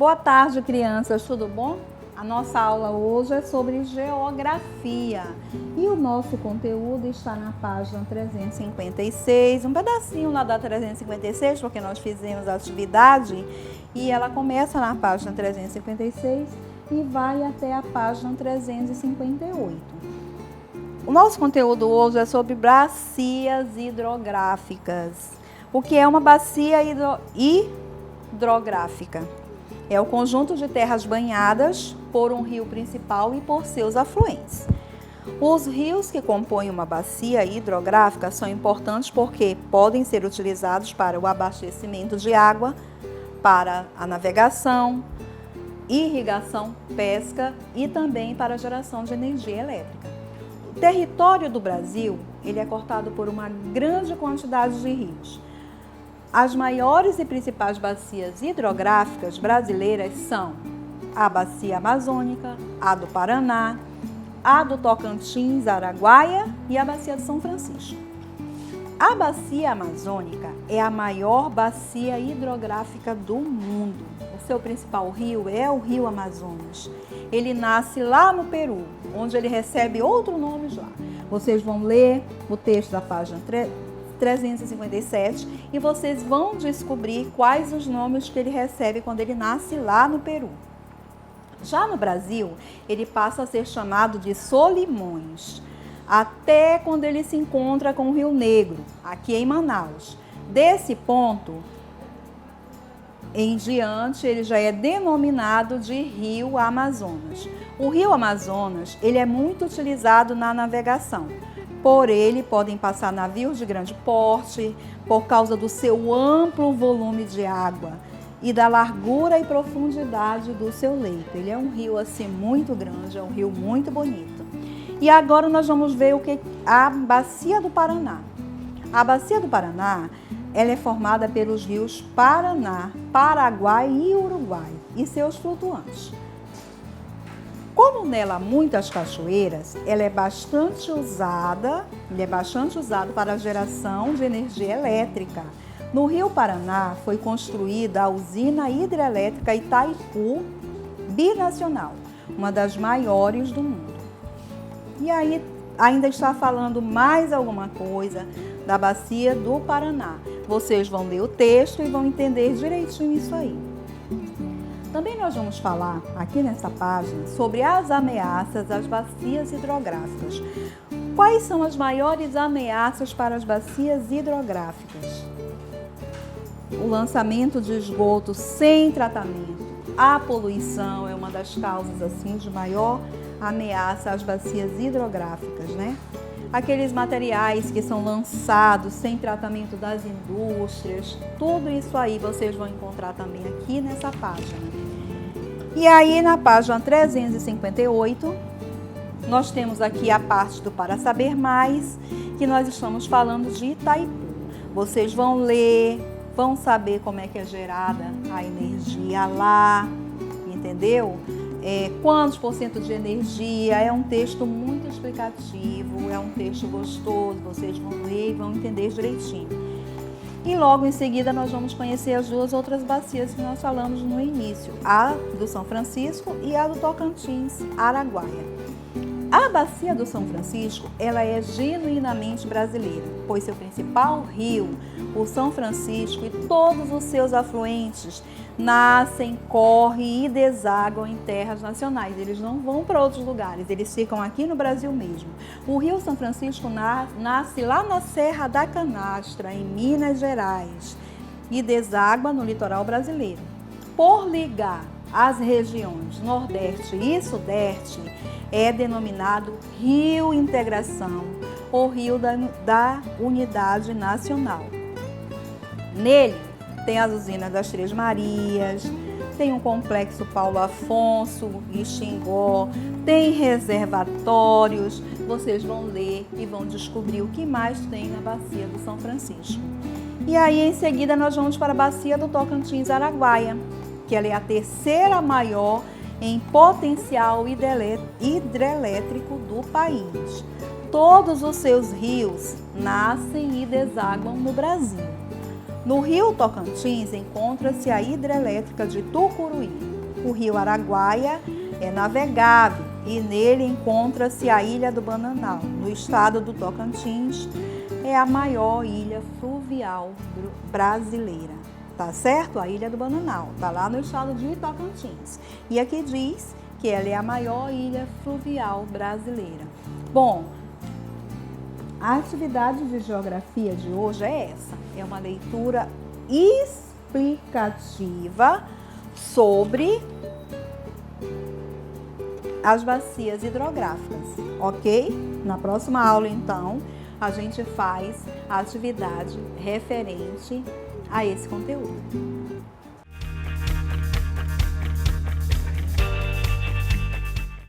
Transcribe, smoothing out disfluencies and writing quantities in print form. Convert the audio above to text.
Boa tarde, crianças, tudo bom? A nossa aula hoje é sobre geografia e o nosso conteúdo está na página 356, um pedacinho lá da 356, porque nós fizemos a atividade e ela começa na página 356 e vai até a página 358. O nosso conteúdo hoje é sobre bacias hidrográficas. O que é uma bacia hidrográfica? É o conjunto de terras banhadas por um rio principal e por seus afluentes. Os rios que compõem uma bacia hidrográfica são importantes porque podem ser utilizados para o abastecimento de água, para a navegação, irrigação, pesca e também para a geração de energia elétrica. O território do Brasil ele é cortado por uma grande quantidade de rios. As maiores e principais bacias hidrográficas brasileiras são a Bacia Amazônica, a do Paraná, a do Tocantins, Araguaia e a Bacia de São Francisco. A Bacia Amazônica é a maior bacia hidrográfica do mundo. O seu principal rio é o Rio Amazonas. Ele nasce lá no Peru, onde ele recebe outro nome lá. Vocês vão ler o texto da página 357 e vocês vão descobrir quais os nomes que ele recebe quando ele nasce lá no Peru. Já no Brasil, ele passa a ser chamado de Solimões, até quando ele se encontra com o Rio Negro, aqui em Manaus. Desse ponto em diante, ele já é denominado de Rio Amazonas. O Rio Amazonas, ele é muito utilizado na navegação. Por ele podem passar navios de grande porte, por causa do seu amplo volume de água e da largura e profundidade do seu leito. Ele é um rio assim muito grande, é um rio muito bonito. E agora nós vamos ver a Bacia do Paraná. A Bacia do Paraná, ela é formada pelos rios Paraná, Paraguai e Uruguai e seus flutuantes. Como nela há muitas cachoeiras, ele é bastante usado para a geração de energia elétrica. No Rio Paraná foi construída a usina hidrelétrica Itaipu Binacional, uma das maiores do mundo. E aí ainda está falando mais alguma coisa da Bacia do Paraná. Vocês vão ler o texto e vão entender direitinho isso aí. Também nós vamos falar aqui nessa página sobre as ameaças às bacias hidrográficas. Quais são as maiores ameaças para as bacias hidrográficas? O lançamento de esgoto sem tratamento. A poluição é uma das causas assim de maior ameaça às bacias hidrográficas, né? Aqueles materiais que são lançados sem tratamento das indústrias, tudo isso aí vocês vão encontrar também aqui nessa página. E aí na página 358, nós temos aqui a parte do Para Saber Mais, que nós estamos falando de Itaipu. Vocês vão ler, vão saber como é que é gerada a energia lá, entendeu? Quantos por cento de energia, é um texto muito explicativo, é um texto gostoso, vocês vão ler e vão entender direitinho. E logo em seguida nós vamos conhecer as duas outras bacias que nós falamos no início, a do São Francisco e a do Tocantins, Araguaia. A Bacia do São Francisco, ela é genuinamente brasileira, pois seu principal rio, o São Francisco e todos os seus afluentes nascem, correm e desaguam em terras nacionais. Eles não vão para outros lugares, eles ficam aqui no Brasil mesmo. O Rio São Francisco nasce lá na Serra da Canastra, em Minas Gerais, e deságua no litoral brasileiro. Por ligar as regiões Nordeste e Sudeste, é denominado Rio Integração, ou Rio da Unidade Nacional. Nele tem as usinas das Três Marias, tem o complexo Paulo Afonso e Xingó, tem reservatórios. Vocês vão ler e vão descobrir o que mais tem na Bacia do São Francisco. E aí em seguida nós vamos para a Bacia do Tocantins, Araguaia, que ela é a terceira maior em potencial hidrelétrico do país. Todos os seus rios nascem e desaguam no Brasil. No rio Tocantins encontra-se a hidrelétrica de Tucuruí. O rio Araguaia é navegável e nele encontra-se a Ilha do Bananal, no estado do Tocantins. É a maior ilha fluvial brasileira, tá certo? A Ilha do Bananal, tá lá no estado de Tocantins. E aqui diz que ela é a maior ilha fluvial brasileira. Bom, a atividade de geografia de hoje é essa. É uma leitura explicativa sobre as bacias hidrográficas, ok? Na próxima aula, então, a gente faz a atividade referente a esse conteúdo.